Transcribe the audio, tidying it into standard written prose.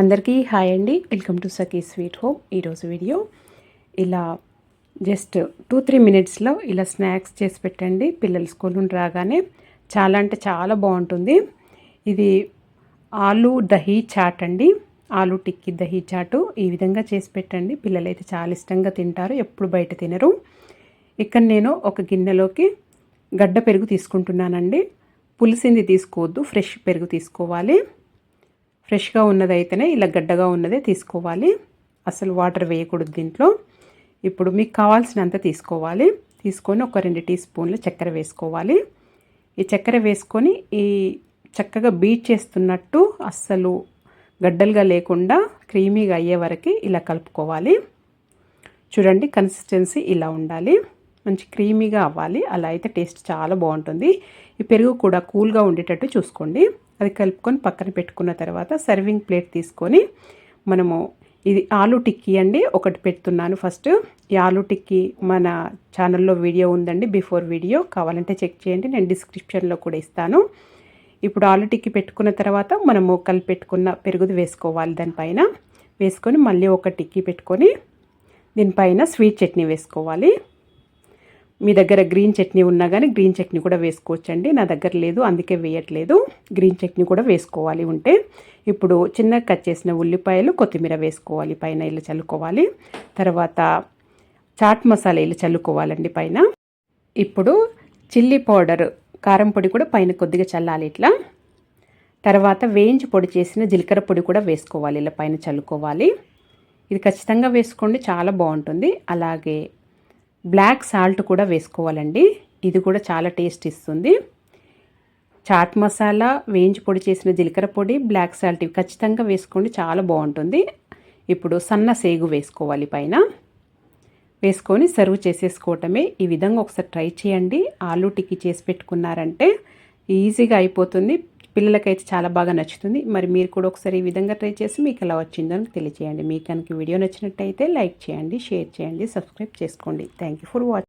అందరికీ హాయ్ అండి. Welcome to Sakhi sweet home. ఈరోజు వీడియో ఇలా జస్ట్ 2-3 మినిట్స్లో ఇలా స్నాక్స్ చేసి పెట్టండి. పిల్లలు స్కూల్ నుండి రాగానే చాలా అంటే చాలా బాగుంటుంది. ఇది ఆలూ దహీ చాట్ అండి. ఆలూ టిక్కీ దహీ చాటు ఈ విధంగా చేసి పెట్టండి. పిల్లలైతే చాలా ఇష్టంగా తింటారు, ఎప్పుడు బయట తినరు. ఇక్కడ నేను ఒక గిన్నెలోకి గడ్డ పెరుగు తీసుకుంటున్నానండి. పులిసింది తీసుకోవద్దు, ఫ్రెష్ పెరుగు తీసుకోవాలి. ఫ్రెష్గా ఉన్నదైతేనే ఇలా గడ్డగా ఉన్నదే తీసుకోవాలి, అసలు వాటర్ వేయకూడదు దీంట్లో. ఇప్పుడు మీకు కావాల్సినంత తీసుకోవాలి. తీసుకొని ఒక 2 టీ స్పూన్ల చక్కెర వేసుకోవాలి. ఈ చక్కెర వేసుకొని ఈ చక్కగా బీట్ చేస్తున్నట్టు అస్సలు గడ్డలుగా లేకుండా క్రీమీగా అయ్యే వరకు ఇలా కలుపుకోవాలి. చూడండి, కన్సిస్టెన్సీ ఇలా ఉండాలి, మంచి క్రీమీగా అవ్వాలి. అలా అయితే టేస్ట్ చాలా బాగుంటుంది. ఈ పెరుగు కూడా కూల్గా ఉండేటట్టు చూసుకోండి. అది కలుపుకొని పక్కన పెట్టుకున్న తర్వాత సర్వింగ్ ప్లేట్ తీసుకొని మనము ఇది ఆలూ టిక్కీ అండి ఒకటి పెడుతున్నాను. ఫస్ట్ ఈ ఆలూ టిక్కీ మన ఛానల్లో వీడియో ఉందండి, బిఫోర్ వీడియో, కావాలంటే చెక్ చేయండి, నేను డిస్క్రిప్షన్లో కూడా ఇస్తాను. ఇప్పుడు ఆలూ టిక్కీ పెట్టుకున్న తర్వాత మనము కలిపి పెట్టుకున్న పెరుగుది వేసుకోవాలి. దానిపైన వేసుకొని మళ్ళీ ఒక టిక్కీ పెట్టుకొని దీనిపైన స్వీట్ చట్నీ వేసుకోవాలి. మీ దగ్గర గ్రీన్ చట్నీ ఉన్నా కానీ గ్రీన్ చట్నీ కూడా వేసుకోవచ్చండి. నా దగ్గర లేదు, అందుకే వేయట్లేదు. గ్రీన్ చట్నీ కూడా వేసుకోవాలి ఉంటే. ఇప్పుడు చిన్నగా కట్ చేసిన ఉల్లిపాయలు, కొత్తిమీర వేసుకోవాలి, పైన ఇలా చల్లుకోవాలి. తర్వాత చాట్ మసాలా ఇలా చల్లుకోవాలండి పైన. ఇప్పుడు చిల్లీ పౌడర్, కారం పొడి కూడా పైన కొద్దిగా చల్లాలి ఇట్లా. తర్వాత వేయించి పొడి చేసిన జీలకర్ర పొడి కూడా వేసుకోవాలి, ఇలా పైన చల్లుకోవాలి. ఇది ఖచ్చితంగా వేసుకోండి, చాలా బాగుంటుంది. అలాగే బ్లాక్ సాల్ట్ కూడా వేసుకోవాలండి, ఇది కూడా చాలా టేస్ట్ ఇస్తుంది. చాట్ మసాలా, వేయించి పొడి చేసిన జీలకర్ర పొడి, బ్లాక్ సాల్ట్ ఇవి ఖచ్చితంగా వేసుకోండి, చాలా బాగుంటుంది. ఇప్పుడు సన్న సేగు వేసుకోవాలి పైన. వేసుకొని సర్వ్ చేసేసుకోవటమే. ఈ విధంగా ఒకసారి ట్రై చేయండి. ఆలూ టిక్కీ చేసి పెట్టుకున్నారంటే ఈజీగా అయిపోతుంది. పిల్లలకైతే చాలా బాగా నచ్చుతుంది. మరి మీరు కూడా ఒకసారి ఈ విధంగా ట్రై చేసి మీకు ఎలా వచ్చిందో తెలియజేయండి. మీకు కనుక వీడియో నచ్చినట్టయితే లైక్ చేయండి, షేర్ చేయండి, సబ్స్క్రైబ్ చేసుకోండి. Thank you for watching.